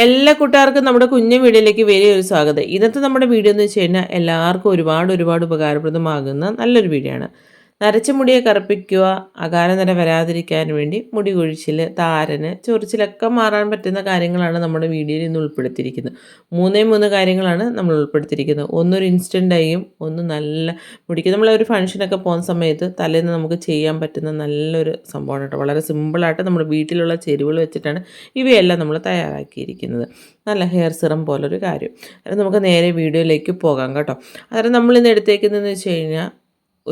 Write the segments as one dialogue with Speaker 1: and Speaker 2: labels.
Speaker 1: എല്ലാ കൂട്ടുകാർക്കും നമ്മുടെ കുഞ്ഞു വീഡിയോയിലേക്ക് വലിയൊരു സ്വാഗതം. ഇന്നത്തെ നമ്മുടെ വീഡിയോ എന്ന് വെച്ച് കഴിഞ്ഞാൽ എല്ലാവർക്കും ഒരുപാട് ഉപകാരപ്രദമാകുന്ന നല്ലൊരു വീഡിയോ ആണ്. നരച്ച മുടിയെ കറുപ്പിക്കുക, അകാലനര വരാതിരിക്കാൻ വേണ്ടി മുടി കൊഴിച്ചിൽ, താരന്, ചൊറിച്ചിലൊക്കെ മാറാൻ പറ്റുന്ന കാര്യങ്ങളാണ് നമ്മുടെ വീഡിയോയിൽ ഇന്ന് ഉൾപ്പെടുത്തിയിരിക്കുന്നത്. മൂന്ന് കാര്യങ്ങളാണ് നമ്മൾ ഉൾപ്പെടുത്തിയിരിക്കുന്നത്. ഒന്നൊരു ഇൻസ്റ്റൻ്റ് ആയും, ഒന്ന് നല്ല മുടിക്ക് നമ്മളൊരു ഫംഗ്ഷനൊക്കെ പോകുന്ന സമയത്ത് തലേന്ന് നമുക്ക് ചെയ്യാൻ പറ്റുന്ന നല്ലൊരു സംഭവമാണ് കേട്ടോ. വളരെ സിമ്പിളായിട്ട് നമ്മുടെ വീട്ടിലുള്ള ചേരുവകൾ വെച്ചിട്ടാണ് ഇവയെല്ലാം നമ്മൾ തയ്യാറാക്കിയിരിക്കുന്നത്. നല്ല ഹെയർ സിറം പോലൊരു കാര്യം. അത് നമുക്ക് നേരെ വീഡിയോയിലേക്ക് പോകാം കേട്ടോ. അന്നേരം നമ്മളിന്ന് എടുത്തേക്കുന്നതെന്ന് വെച്ച് കഴിഞ്ഞാൽ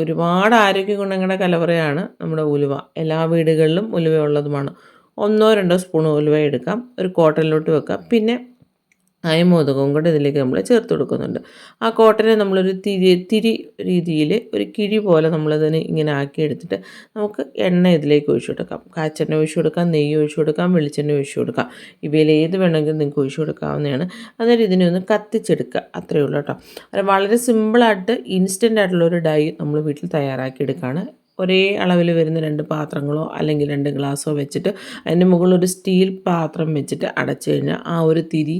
Speaker 1: ഒരുപാട് ആരോഗ്യ ഗുണങ്ങളുടെ കലവറയാണ് നമ്മുടെ ഉലുവ. എല്ലാ വീടുകളിലും ഉലുവ ഉള്ളതുമാണ്. 1-2 സ്പൂൺ ഉലുവ എടുക്കാം, ഒരു കോട്ടനിലോട്ട് വെക്കാം. പിന്നെ അയമോദകവും കൂടെ ഇതിലേക്ക് നമ്മൾ ചേർത്ത് കൊടുക്കുന്നുണ്ട്. ആ കോട്ടനെ നമ്മളൊരു തിരി രീതിയിൽ ഒരു കിഴി പോലെ നമ്മളതിനെ ഇങ്ങനെ ആക്കി എടുത്തിട്ട് നമുക്ക് എണ്ണ ഇതിലേക്ക് ഒഴിച്ചു കൊടുക്കാം. കാച്ചെണ്ണ ഒഴിച്ചു കൊടുക്കാം, നെയ്യ് ഒഴിച്ചു കൊടുക്കാം, വെളിച്ചെണ്ണ ഒഴിച്ചു കൊടുക്കാം. ഇവയിൽ ഏത് വേണമെങ്കിലും നിങ്ങൾക്ക് ഒഴിച്ചു കൊടുക്കാവുന്നതാണ്. അന്നേരം ഇതിനെ ഒന്ന് കത്തിച്ചെടുക്കുക, അത്രയേ ഉള്ളൂ കേട്ടോ. അത് വളരെ സിമ്പിളായിട്ട് ഇൻസ്റ്റൻ്റ് ആയിട്ടുള്ളൊരു ഡൈ നമ്മൾ വീട്ടിൽ തയ്യാറാക്കിയെടുക്കുകയാണ്. ഒരേ അളവിൽ വരുന്ന 2 പാത്രങ്ങളോ അല്ലെങ്കിൽ 2 ഗ്ലാസ്സോ വെച്ചിട്ട് അതിൻ്റെ മുകളിൽ ഒരു സ്റ്റീൽ പാത്രം വെച്ചിട്ട് അടച്ചു കഴിഞ്ഞാൽ ആ ഒരു തിരി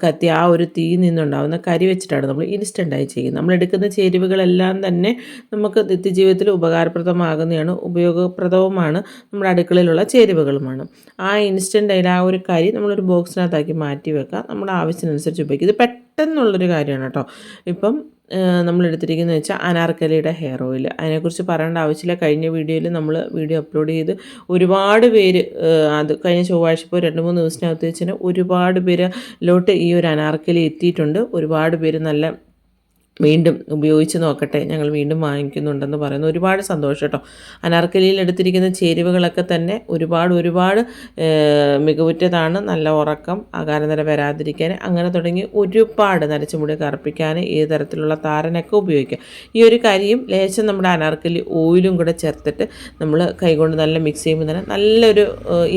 Speaker 1: കത്തി, ആ ഒരു തീ നിന്നുണ്ടാകുന്ന കരി വെച്ചിട്ടാണ് നമ്മൾ ഇൻസ്റ്റൻ്റായി ചെയ്യുന്നത്. നമ്മളെടുക്കുന്ന ചേരുവകളെല്ലാം തന്നെ നമുക്ക് നിത്യജീവിതത്തിൽ ഉപകാരപ്രദമാകുന്നതാണ്, ഉപയോഗപ്രദവുമാണ്, നമ്മുടെ അടുക്കളയിലുള്ള ചേരുവകളുമാണ്. ആ ഇൻസ്റ്റൻ്റായിട്ട് ആ ഒരു കരി നമ്മളൊരു ബോക്സിനകത്താക്കി മാറ്റി വെക്കുക, നമ്മുടെ ആവശ്യത്തിനനുസരിച്ച് ഉപയോഗിക്കുക. ഇത് പെട്ടെന്നുള്ളൊരു കാര്യമാണ് കേട്ടോ. ഇപ്പം നമ്മളെടുത്തിരിക്കുന്നത് വെച്ചാൽ അനാർക്കലിയുടെ ഹെയർ ഓയിൽ. അതിനെക്കുറിച്ച് പറയേണ്ട ആവശ്യമില്ല. കഴിഞ്ഞ വീഡിയോയിൽ നമ്മൾ വീഡിയോ അപ്ലോഡ് ചെയ്ത് ഒരുപാട് പേര്, അത് കഴിഞ്ഞ ചൊവ്വാഴ്ച ഇപ്പോൾ 2-3 ദിവസത്തിനകത്ത് വെച്ച് ഒരുപാട് പേരിലോട്ട് ഈ ഒരു അനാർക്കലി എത്തിയിട്ടുണ്ട്. ഒരുപാട് പേര് നല്ല വീണ്ടും ഉപയോഗിച്ച് നോക്കട്ടെ, ഞങ്ങൾ വീണ്ടും വാങ്ങിക്കുന്നുണ്ടെന്ന് പറയുന്നു. ഒരുപാട് സന്തോഷം കേട്ടോ. അനാർക്കലിയിൽ എടുത്തിരിക്കുന്ന ചേരുവകളൊക്കെ തന്നെ ഒരുപാട് മികവുറ്റതാണ്. നല്ല ഉറക്കം, അകാലനര വരാതിരിക്കാൻ, അങ്ങനെ തുടങ്ങി ഒരുപാട് നരച്ച മുടി കറുപ്പിക്കാൻ, ഏത് തരത്തിലുള്ള താരനൊക്കെ ഉപയോഗിക്കാം. ഈ ഒരു കരിയും ലേശം നമ്മുടെ അനാർക്കലി ഓയിലും കൂടെ ചേർത്തിട്ട് നമ്മൾ കൈകൊണ്ട് നല്ല മിക്സ് ചെയ്യുമ്പോൾ തന്നെ നല്ലൊരു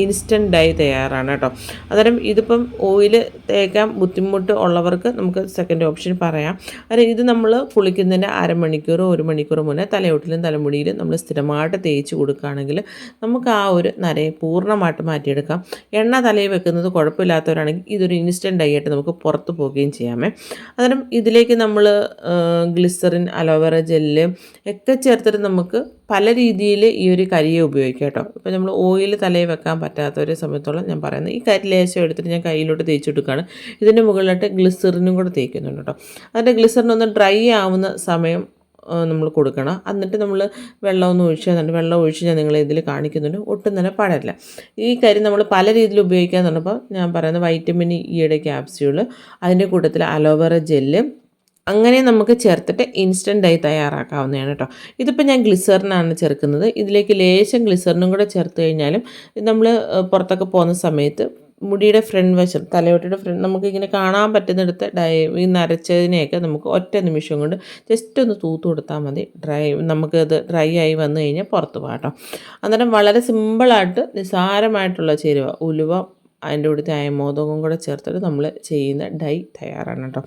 Speaker 1: ഇൻസ്റ്റൻറ്റ് ഡൈ തയ്യാറാണ് കേട്ടോ. അന്നേരം ഇതിപ്പം ഓയിൽ തേക്കാൻ ബുദ്ധിമുട്ട് ഉള്ളവർക്ക് നമുക്ക് സെക്കൻഡ് ഓപ്ഷൻ പറയാം. അന്നേരം ഇത് നമ്മൾ കുളിക്കുന്നതിൻ്റെ 1/2 മണിക്കൂറോ 1 മണിക്കൂർ മുന്നേ തലയോട്ടിലും തലമുടിയിലും നമ്മൾ സ്ഥിരമായിട്ട് തേച്ച് കൊടുക്കുകയാണെങ്കിൽ നമുക്ക് ആ ഒരു നരയെ പൂർണ്ണമായിട്ട് മാറ്റിയെടുക്കാം. എണ്ണ തലയിൽ വെക്കുന്നത് കുഴപ്പമില്ലാത്തവരാണെങ്കിൽ ഇതൊരു ഇൻസ്റ്റൻറ്റ് ഡൈ ആയിട്ട് നമുക്ക് പുറത്ത് പോവുകയും ചെയ്യാമേ. അന്നേരം ഇതിലേക്ക് നമ്മൾ ഗ്ലിസറിൻ, അലോവേറ ജെല്ല് ഒക്കെ ചേർത്തിട്ട് നമുക്ക് പല രീതിയിൽ ഈ ഒരു കരിയെ ഉപയോഗിക്കാം കേട്ടോ. ഇപ്പോൾ നമ്മൾ ഓയിൽ തലയിൽ വെക്കാൻ പറ്റാത്തൊരു സമയത്തോളം ഞാൻ പറയുന്നത്, ഈ കരി ലേശം എടുത്തിട്ട് ഞാൻ കയ്യിലോട്ട് തേച്ച് കൊടുക്കുകയാണ്. ഇതിൻ്റെ മുകളിലായിട്ട് ഗ്ലിസറിനും കൂടെ തേക്കുന്നുണ്ട് കേട്ടോ. അതിൻ്റെ ഗ്ലിസറിനൊന്ന് ഡ്രൈ ആവുന്ന സമയം നമ്മൾ കൊടുക്കണം. എന്നിട്ട് നമ്മൾ വെള്ളമൊന്നും ഒഴിച്ച് വെള്ളം ഒഴിച്ച് ഞാൻ നിങ്ങളെ ഇതിൽ കാണിക്കുന്നുണ്ട്. ഒട്ടും തന്നെ പാടില്ല. ഈ കരി നമ്മൾ പല രീതിയിൽ ഉപയോഗിക്കാൻ പറഞ്ഞപ്പോൾ ഞാൻ പറയുന്നത് വൈറ്റമിൻ ഇയുടെ ക്യാപ്സ്യൂള്, അതിൻ്റെ കൂട്ടത്തിൽ അലോവേറ ജെല്ല്, അങ്ങനെ നമുക്ക് ചേർത്തിട്ട് ഇൻസ്റ്റൻ്റായി തയ്യാറാക്കാവുന്നതാണ് കേട്ടോ. ഇതിപ്പോൾ ഞാൻ ഗ്ലിസറിനാണ് ചേർക്കുന്നത്. ഇതിലേക്ക് ലേശം ഗ്ലിസറിനും കൂടെ ചേർത്ത് കഴിഞ്ഞാലും നമ്മൾ പുറത്തൊക്കെ പോകുന്ന സമയത്ത് മുടിയുടെ ഫ്രണ്ട് വശം, തലയോട്ടിയുടെ ഫ്രണ്ട് നമുക്കിങ്ങനെ കാണാൻ പറ്റുന്നിടത്ത് ഈ നരച്ചതിനെയൊക്കെ നമുക്ക് ഒറ്റ നിമിഷം കൊണ്ട് ജസ്റ്റ് ഒന്ന് തൂത്ത് കൊടുത്താൽ മതി. നമുക്കത് ഡ്രൈ ആയി വന്നു കഴിഞ്ഞാൽ പുറത്ത് പോകാം കേട്ടോ. അന്നേരം വളരെ സിമ്പിളായിട്ട് നിസ്സാരമായിട്ടുള്ള ചേരുവ ഉലുവ, അതിൻ്റെ കൂടെ അയമോദകവും കൂടെ ചേർത്തിട്ട് നമ്മൾ ചെയ്യുന്ന ഡൈ തയ്യാറാണ് കേട്ടോ.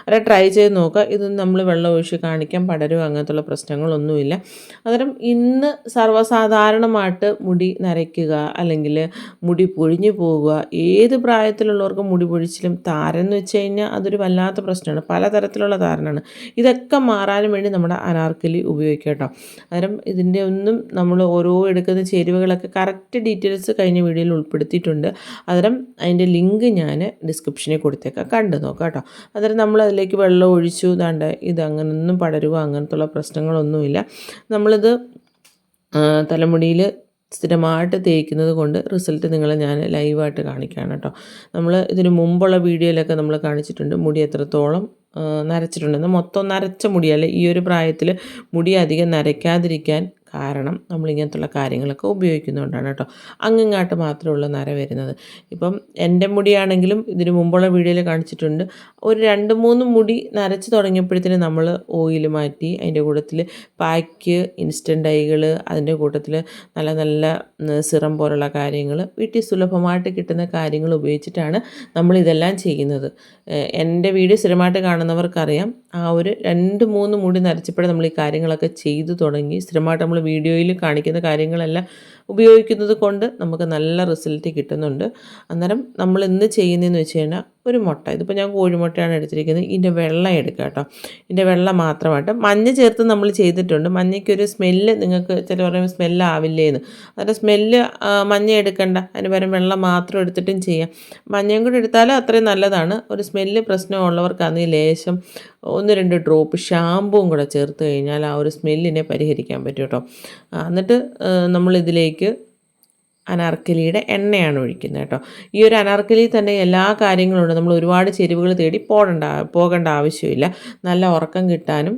Speaker 1: അത് ട്രൈ ചെയ്ത് നോക്കുക. ഇത് നമ്മൾ വെള്ളം ഒഴിച്ച് കാണിക്കാൻ പടരും അങ്ങനത്തുള്ള പ്രശ്നങ്ങളൊന്നുമില്ല. അന്നേരം ഇന്ന് സർവ്വസാധാരണമായിട്ട് മുടി നരയ്ക്കുക അല്ലെങ്കിൽ മുടി പൊഴിഞ്ഞു പോകുക, ഏത് പ്രായത്തിലുള്ളവർക്കും മുടി പൊഴിച്ചിലും താരൻ വെച്ച് കഴിഞ്ഞാൽ അതൊരു വല്ലാത്ത പ്രശ്നമാണ്. പലതരത്തിലുള്ള താരനാണ്. ഇതൊക്കെ മാറാനും വേണ്ടി നമ്മുടെ അനാർക്കലി ഉപയോഗിക്കുക കേട്ടോ. അന്നേരം ഇതിൻ്റെ ഒന്നും നമ്മൾ ഓരോ എടുക്കുന്ന ചേരുവകളൊക്കെ കറക്റ്റ് ഡീറ്റെയിൽസ് കഴിഞ്ഞ വീഡിയോയിൽ ഉൾപ്പെടുത്തിയിട്ടുണ്ട്. അന്നേരം അതിൻ്റെ ലിങ്ക് ഞാൻ ഡിസ്ക്രിപ്ഷനിൽ കൊടുത്തേക്കാം, കണ്ടു നോക്കാം കേട്ടോ. അന്നേരം നമ്മൾ അതിലേക്ക് വെള്ളം ഒഴിച്ചു ഇത് അങ്ങനൊന്നും പടരുക അങ്ങനത്തുള്ള പ്രശ്നങ്ങളൊന്നുമില്ല. നമ്മളിത് തലമുടിയിൽ സ്ഥിരമായിട്ട് തേക്കുന്നത് കൊണ്ട് റിസൾട്ട് നിങ്ങളെ ഞാൻ ലൈവായിട്ട് കാണിക്കുകയാണ് കേട്ടോ. നമ്മൾ ഇതിന് മുമ്പുള്ള വീഡിയോയിലൊക്കെ നമ്മൾ കാണിച്ചിട്ടുണ്ട് മുടി എത്രത്തോളം നരച്ചിട്ടുണ്ടെന്ന്. മൊത്തം നരച്ച മുടിയല്ല, ഈ ഒരു പ്രായത്തിൽ മുടി അധികം നരയ്ക്കാതിരിക്കാൻ കാരണം നമ്മളിങ്ങനത്തുള്ള കാര്യങ്ങളൊക്കെ ഉപയോഗിക്കുന്നതുകൊണ്ടാണ് കേട്ടോ. അങ്ങങ്ങാട്ട് മാത്രമുള്ള നര വരുന്നത്. ഇപ്പം എൻ്റെ മുടിയാണെങ്കിലും ഇതിന് മുമ്പുള്ള വീഡിയോയിൽ കാണിച്ചിട്ടുണ്ട്. ഒരു 2-3 മുടി നരച്ച് തുടങ്ങിയപ്പോഴത്തേനും നമ്മൾ ഓയിൽ മാറ്റി, അതിൻ്റെ കൂട്ടത്തിൽ പാക്ക്, ഇൻസ്റ്റൻ്റ് ഡൈകൾ, അതിൻ്റെ കൂട്ടത്തിൽ നല്ല സിറം പോലുള്ള കാര്യങ്ങൾ, വീട്ടിൽ സുലഭമായിട്ട് കിട്ടുന്ന കാര്യങ്ങൾ ഉപയോഗിച്ചിട്ടാണ് നമ്മളിതെല്ലാം ചെയ്യുന്നത്. എൻ്റെ വീഡിയോ സ്ഥിരമായിട്ട് കാണുന്നവർക്കറിയാം, ആ ഒരു 2-3 മുടി നരച്ചപ്പോഴേ നമ്മൾ ഈ കാര്യങ്ങളൊക്കെ ചെയ്തു തുടങ്ങി. സ്ഥിരമായിട്ട് നമ്മൾ വീഡിയോയിൽ കാണിക്കുന്ന കാര്യങ്ങളെല്ലാം ഉപയോഗിക്കുന്നത് കൊണ്ട് നമുക്ക് നല്ല റിസൾട്ട് കിട്ടുന്നുണ്ട്. അന്നേരം നമ്മൾ ഇന്ന് ചെയ്യുന്നതെന്ന് വെച്ച് കഴിഞ്ഞാൽ ഒരു മുട്ട, ഇതിപ്പോൾ ഞാൻ കോഴിമുട്ടയാണ് എടുത്തിരിക്കുന്നത്. ഇതിൻ്റെ വെള്ള എടുക്കുക കേട്ടോ. ഇതിൻ്റെ വെള്ള മാത്രമായിട്ട് മഞ്ഞ ചേർത്ത് നമ്മൾ ചെയ്തിട്ടുണ്ട്. മഞ്ഞയ്ക്കൊരു സ്മെല്ല് നിങ്ങൾക്ക് ചില പറയുമ്പോൾ സ്മെല്ലാവില്ലേന്ന്. അതിൻ്റെ സ്മെല്ല് മഞ്ഞ എടുക്കണ്ട, അതിന് പകരം വെള്ളം മാത്രം എടുത്തിട്ടും ചെയ്യാം. മഞ്ഞയും കൂടി എടുത്താൽ അത്രയും നല്ലതാണ്. ഒരു സ്മെല്ല് പ്രശ്നമുള്ളവർക്കാണെങ്കിൽ ലേശം 1-2 ഡ്രോപ്പ് ഷാമ്പുവും കൂടെ ചേർത്ത് കഴിഞ്ഞാൽ ആ ഒരു സ്മെല്ലിനെ പരിഹരിക്കാൻ പറ്റും കേട്ടോ. എന്നിട്ട് നമ്മളിതിലേക്ക് അനാർക്കലിയുടെ എണ്ണയാണ് ഒഴിക്കുന്നത് കേട്ടോ. ഈ ഒരു അനാർക്കലി തന്നെ എല്ലാ കാര്യങ്ങളും ഉണ്ട്. നമ്മൾ ഒരുപാട് ചേരുവകൾ തേടി പോകേണ്ട ആവശ്യമില്ല. നല്ല ഉറക്കം കിട്ടാനും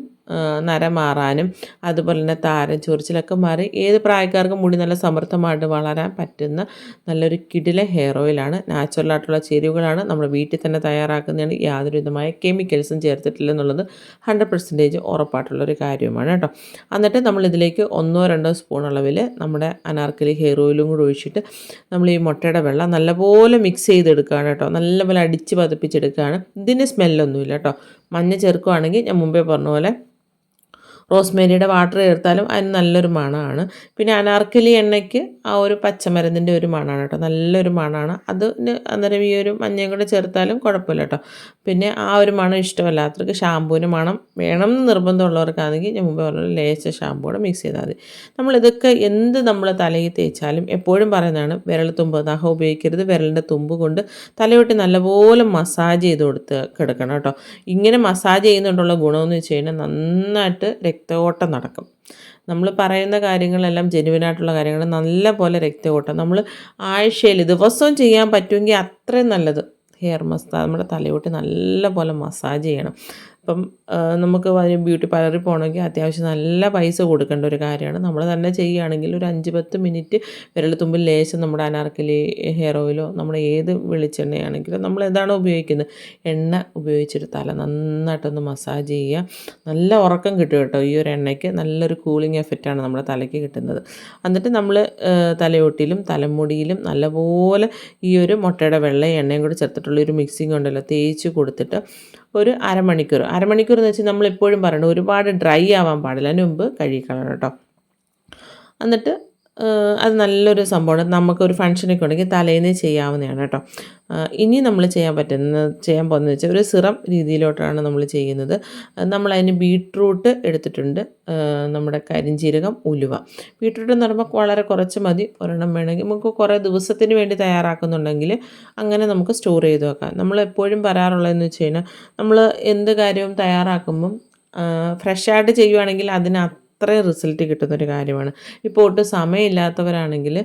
Speaker 1: നര മാറാനും അതുപോലെ തന്നെ താരൻ ചൊറിച്ചിലൊക്കെ മാറി ഏത് പ്രായക്കാർക്കും മുടി നല്ല സമൃദ്ധമായിട്ട് വളരാൻ പറ്റുന്ന നല്ലൊരു കിടിലൻ ഹെയർ ഓയിലാണ്. നാച്ചുറലായിട്ടുള്ള ചേരുവകളാണ്, നമ്മൾ വീട്ടിൽ തന്നെ തയ്യാറാക്കുന്നതാണ്. യാതൊരു വിധമായ കെമിക്കൽസും ചേർത്തിട്ടില്ലെന്നുള്ളത് 100% ഉറപ്പായിട്ടുള്ളൊരു കാര്യമാണ് കേട്ടോ. എന്നിട്ട് നമ്മളിതിലേക്ക് 1-2 സ്പൂൺ അളവിൽ നമ്മുടെ അനാർക്കലി ഹെയർ ഓയിലും കൂടി ഒഴിച്ചിട്ട് നമ്മൾ ഈ മുട്ടയുടെ വെള്ളം നല്ലപോലെ മിക്സ് ചെയ്തെടുക്കുകയാണ് കേട്ടോ. നല്ലപോലെ അടിച്ച് പതിപ്പിച്ചെടുക്കുകയാണ്. ഇതിന് സ്മെല്ലൊന്നുമില്ല കേട്ടോ. മഞ്ഞ ചേർക്കുകയാണെങ്കിൽ ഞാൻ മുമ്പേ പറഞ്ഞ പോലെ റോസ്മേരിയുടെ വാട്ടർ ചേർത്താലും അതിന് നല്ലൊരു മണമാണ്. പിന്നെ അനാർക്കലി എണ്ണയ്ക്ക് ആ ഒരു പച്ചമരുന്നിൻ്റെ ഒരു മണമാണ് കേട്ടോ, നല്ലൊരു മണമാണ്. അതിന് അന്നേരം ഈ ഒരു മഞ്ഞയും കൂടെ ചേർത്താലും കുഴപ്പമില്ല കേട്ടോ. പിന്നെ ആ ഒരു മണം ഇഷ്ടമല്ലാത്തവർക്ക് ഷാമ്പൂവിന് മണം വേണം എന്ന് നിർബന്ധമുള്ളവർക്കാണെങ്കിൽ ഞാൻ മുമ്പേ പറഞ്ഞ ലേശ ഷാമ്പൂ കൂടെ മിക്സ് ചെയ്താൽ മതി. നമ്മളിതൊക്കെ നമ്മൾ തലയിൽ തേച്ചാലും എപ്പോഴും പറയുന്നതാണ് വിരൽ തുമ്പ് നഖം ഉപയോഗിക്കരുത്. വിരലിൻ്റെ തുമ്പ് കൊണ്ട് തലയൊട്ടി നല്ലപോലെ മസാജ് ചെയ്ത് കൊടുത്ത് കിടക്കണം കേട്ടോ. ഇങ്ങനെ മസാജ് ചെയ്യുന്നുണ്ടുള്ള ഗുണമെന്ന് വെച്ച് കഴിഞ്ഞാൽ നന്നായിട്ട് രക്തഓട്ടം നടക്കും. നമ്മൾ പറയുന്ന കാര്യങ്ങളെല്ലാം ജെനുവിനായിട്ടുള്ള കാര്യങ്ങൾ, നല്ല പോലെ രക്തഓട്ടം നമ്മൾ ആഴ്ചയിൽ ദിവസവും ചെയ്യാൻ പറ്റുമെങ്കിൽ അത്രയും നല്ലത്. ഹെയർ മസാജ് നമ്മുടെ തലയോട്ടി നല്ല പോലെ മസാജ് ചെയ്യണം. അപ്പം നമുക്ക് ബ്യൂട്ടി പാർലറിൽ പോകണമെങ്കിൽ അത്യാവശ്യം നല്ല പൈസ കൊടുക്കേണ്ട ഒരു കാര്യമാണ്. നമ്മൾ തന്നെ ചെയ്യുകയാണെങ്കിൽ ഒരു 5-10 മിനിറ്റ് വിരൽ തുമ്പിൽ ലേശം നമ്മുടെ അനാർക്കലി ഹെയർ ഓയിലോ നമ്മുടെ ഏത് വെളിച്ചെണ്ണയാണെങ്കിലും നമ്മൾ ഏതാണോ ഉപയോഗിക്കുന്നത് എണ്ണ ഉപയോഗിച്ചിട്ട് തല നന്നായിട്ടൊന്ന് മസാജ് ചെയ്യുക. നല്ല ഉറക്കം കിട്ടും കേട്ടോ. ഈ ഒരു എണ്ണയ്ക്ക് നല്ലൊരു കൂളിംഗ് എഫക്റ്റാണ് നമ്മുടെ തലയ്ക്ക് കിട്ടുന്നത്. എന്നിട്ട് നമ്മൾ തലയോട്ടിയിലും തലമുടിയിലും നല്ലപോലെ ഈ ഒരു മുട്ടയുടെ വെള്ളയും എണ്ണയും കൂടി ചേർത്തിട്ടുള്ള ഒരു മിക്സിങ് ഉണ്ടല്ലോ തേച്ച് കൊടുത്തിട്ട് ഒരു അരമണിക്കൂർ എന്ന് വെച്ചാൽ നമ്മളെപ്പോഴും പറയണം ഒരുപാട് ഡ്രൈ ആവാൻ പാടില്ല. അതിന് മുമ്പ് കഴുകിക്കളയണം കേട്ടോ. എന്നിട്ട് അത് നല്ലൊരു സംഭവമാണ്. നമുക്കൊരു ഫംഗ്ഷനൊക്കെ ഉണ്ടെങ്കിൽ തലേന്ന് ചെയ്യാവുന്നതാണ് കേട്ടോ. ഇനി നമ്മൾ ചെയ്യാൻ പോകുന്നത് വെച്ചാൽ ഒരു സിറം രീതിയിലോട്ടാണ് നമ്മൾ ചെയ്യുന്നത്. നമ്മളതിന് ബീട്രൂട്ട് എടുത്തിട്ടുണ്ട്, നമ്മുടെ കരിഞ്ജീരകം, ഉലുവ. ബീട്രൂട്ട് എന്ന് പറയുമ്പോൾ വളരെ കുറച്ച് മതി, ഒരെണ്ണം വേണമെങ്കിൽ നമുക്ക് കുറേ ദിവസത്തിന് വേണ്ടി തയ്യാറാക്കുന്നുണ്ടെങ്കിൽ അങ്ങനെ നമുക്ക് സ്റ്റോർ ചെയ്ത് വെക്കാം. നമ്മളെപ്പോഴും പറയാറുള്ളതെന്ന് വെച്ച് കഴിഞ്ഞാൽ നമ്മൾ എന്ത് കാര്യവും തയ്യാറാക്കുമ്പം ഫ്രഷായിട്ട് ചെയ്യുവാണെങ്കിൽ അതിന് അത്രയും റിസൾട്ട് കിട്ടുന്നൊരു കാര്യമാണ്. ഇപ്പോൾ ഒട്ടും സമയമില്ലാത്തവരാണെങ്കിൽ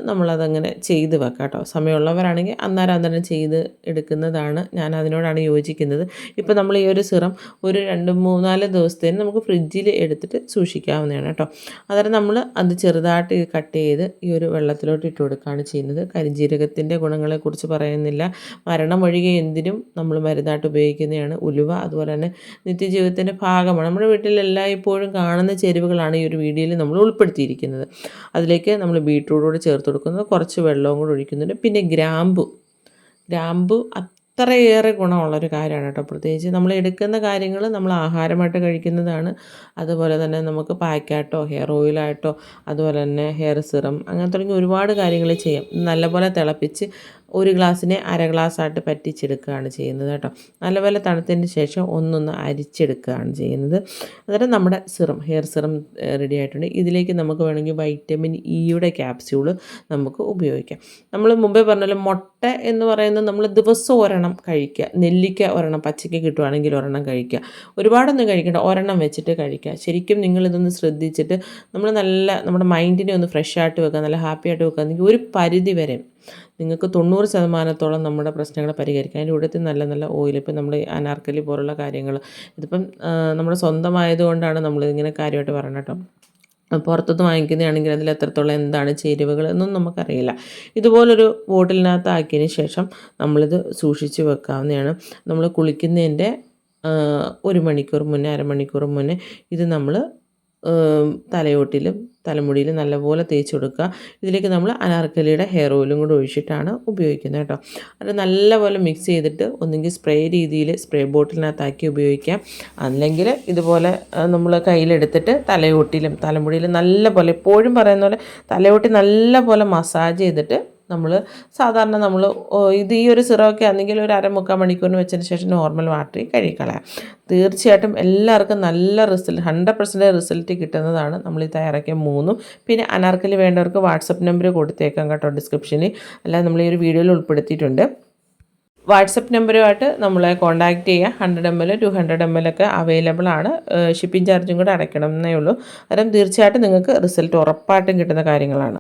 Speaker 1: നമ്മളതങ്ങനെ ചെയ്ത് വെക്കാം കേട്ടോ. സമയമുള്ളവരാണെങ്കിൽ അന്നേരം ചെയ്ത് എടുക്കുന്നതാണ്, ഞാൻ അതിനോടാണ് യോജിക്കുന്നത്. ഇപ്പോൾ നമ്മൾ ഈ ഒരു സിറം ഒരു 2-3-4 ദിവസത്തേന് നമുക്ക് ഫ്രിഡ്ജിൽ എടുത്തിട്ട് സൂക്ഷിക്കാവുന്നതാണ് കേട്ടോ. അന്നേരം നമ്മൾ അത് ചെറുതായിട്ട് കട്ട് ചെയ്ത് ഈ ഒരു വെള്ളത്തിലോട്ട് ഇട്ട് കൊടുക്കുകയാണ് ചെയ്യുന്നത്. കരിഞ്ജീരകത്തിൻ്റെ ഗുണങ്ങളെക്കുറിച്ച് പറയുന്നില്ല, മരണം ഒഴികെ എന്തിനും നമ്മൾ മരുന്നായിട്ട് ഉപയോഗിക്കുന്നതാണ്. ഉലുവ അതുപോലെ തന്നെ നിത്യജീവിതത്തിൻ്റെ ഭാഗമാണ്. നമ്മുടെ വീട്ടിലെല്ലാം ഇപ്പോഴും കാണുന്ന ചേരുവകളാണ് ഈ ഒരു വീഡിയോയിൽ നമ്മൾ ഉൾപ്പെടുത്തിയിരിക്കുന്നത്. അതിലേക്ക് നമ്മൾ ബീട്രൂട്ടോട് ചേർത്ത് കൊടുക്കുന്നത്, കുറച്ച് വെള്ളവും കൂടി ഒഴിക്കുന്നുണ്ട്. പിന്നെ ഗ്രാമ്പു അത്രയേറെ ഗുണമുള്ളൊരു കാര്യമാണ് കേട്ടോ. പ്രത്യേകിച്ച് നമ്മൾ എടുക്കുന്ന കാര്യങ്ങൾ നമ്മൾ ആഹാരമായിട്ട് കഴിക്കുന്നതാണ്. അതുപോലെ തന്നെ നമുക്ക് പാക്കായിട്ടോ ഹെയർ ഓയിലായിട്ടോ അതുപോലെ തന്നെ ഹെയർ സിറം അങ്ങനെ തുടങ്ങി ഒരുപാട് കാര്യങ്ങൾ ചെയ്യാം. നല്ലപോലെ തിളപ്പിച്ച് ഒരു ഗ്ലാസ്സിനെ 1/2 ഗ്ലാസ്സായിട്ട് പറ്റിച്ചെടുക്കുകയാണ് ചെയ്യുന്നത് കേട്ടോ. നല്ലപോലെ തണുത്തതിന് ശേഷം ഒന്നൊന്ന് അരിച്ചെടുക്കുകയാണ് ചെയ്യുന്നത്. അന്നേരം നമ്മുടെ ഹെയർ സിറം റെഡി ആയിട്ടുണ്ട്. ഇതിലേക്ക് നമുക്ക് വേണമെങ്കിൽ വൈറ്റമിൻ ഇയുടെ ക്യാപ്സ്യൂൾ നമുക്ക് ഉപയോഗിക്കാം. നമ്മൾ മുമ്പേ പറഞ്ഞാലും മുട്ട എന്ന് പറയുന്നത് നമ്മൾ ദിവസം ഒരെണ്ണം കഴിക്കുക. നെല്ലിക്ക ഒരെണ്ണം പച്ചയ്ക്ക് കിട്ടുവാണെങ്കിൽ ഒരെണ്ണം കഴിക്കുക. ഒരുപാടൊന്നും കഴിക്കേണ്ട, ഒരെണ്ണം വെച്ചിട്ട് കഴിക്കുക. ശരിക്കും നിങ്ങളിതൊന്ന് ശ്രദ്ധിച്ചിട്ട് നമ്മുടെ മൈൻഡിനെ ഒന്ന് ഫ്രഷ് ആയിട്ട് വെക്കുക, നല്ല ഹാപ്പി ആയിട്ട് വെക്കുകയാണെങ്കിൽ ഒരു പരിധി വരെ നിങ്ങൾക്ക് 90% നമ്മുടെ പ്രശ്നങ്ങൾ പരിഹരിക്കാം. അതിൻ്റെ കൂട്ടത്തിൽ നല്ല ഓയിൽ, ഇപ്പം നമ്മൾ അനാർക്കലി പോലുള്ള കാര്യങ്ങൾ, ഇതിപ്പം നമ്മുടെ സ്വന്തമായതുകൊണ്ടാണ് നമ്മളിങ്ങനെ കാര്യമായിട്ട് പറയണം കേട്ടോ. പുറത്തുനിന്ന് വാങ്ങിക്കുന്നതാണെങ്കിൽ അതിൽ എത്രത്തോളം എന്താണ് ചേരുവകൾ എന്നൊന്നും നമുക്കറിയില്ല. ഇതുപോലൊരു ബോട്ടിലിനകത്ത് ആക്കിയതിന് ശേഷം നമ്മളിത് സൂക്ഷിച്ച് വെക്കാവുന്നതാണ്. നമ്മൾ കുളിക്കുന്നതിൻ്റെ 1 മണിക്കൂർ മുന്നേ, 1/2 മണിക്കൂർ മുന്നേ ഇത് നമ്മൾ തലയോട്ടിലും തലമുടിയിലും നല്ലപോലെ തേച്ച് കൊടുക്കുക. ഇതിലേക്ക് നമ്മൾ അനാർക്കലിയുടെ ഹെയർ ഓയിലും കൂടി ഒഴിച്ചിട്ടാണ് ഉപയോഗിക്കുന്നത് കേട്ടോ. അത് നല്ലപോലെ മിക്സ് ചെയ്തിട്ട് ഒന്നുകിൽ സ്പ്രേ രീതിയിൽ സ്പ്രേ ബോട്ടിലിനകത്താക്കി ഉപയോഗിക്കാം, അല്ലെങ്കിൽ ഇതുപോലെ നമ്മൾ കയ്യിലെടുത്തിട്ട് തലയോട്ടിലും തലമുടിയിലും നല്ലപോലെ, എപ്പോഴും പറയുന്ന പോലെ തലയോട്ടി നല്ലപോലെ മസാജ് ചെയ്തിട്ട് സാധാരണ ഈ ഒരു സിറമൊക്കെ ആണെങ്കിൽ ഒരു അരമുക്കാൽ മണിക്കൂറിന് വെച്ചതിന് ശേഷം നോർമൽ വാട്ടറിൽ കഴുകിക്കളയാം. തീർച്ചയായിട്ടും എല്ലാവർക്കും നല്ല 100% റിസൾട്ട് കിട്ടുന്നതാണ് നമ്മൾ ഈ തയ്യാറാക്കിയ 3. പിന്നെ അനാർക്കലി വേണ്ടവർക്ക് വാട്സപ്പ് നമ്പർ കൊടുത്തേക്കാം കേട്ടോ ഡിസ്ക്രിപ്ഷനിൽ, അല്ലാതെ നമ്മൾ ഈ ഒരു വീഡിയോയിൽ ഉൾപ്പെടുത്തിയിട്ടുണ്ട്. വാട്സപ്പ് നമ്പറുമായിട്ട് നമ്മളെ കോൺടാക്റ്റ് ചെയ്യുക. 100 ml 200 ml ഒക്കെ അവൈലബിൾ ആണ്. ഷിപ്പിംഗ് ചാർജും കൂടെ അടയ്ക്കണം എന്നേ ഉള്ളൂ. അന്നേരം തീർച്ചയായിട്ടും നിങ്ങൾക്ക് റിസൾട്ട് ഉറപ്പായിട്ടും കിട്ടുന്ന കാര്യങ്ങളാണ്.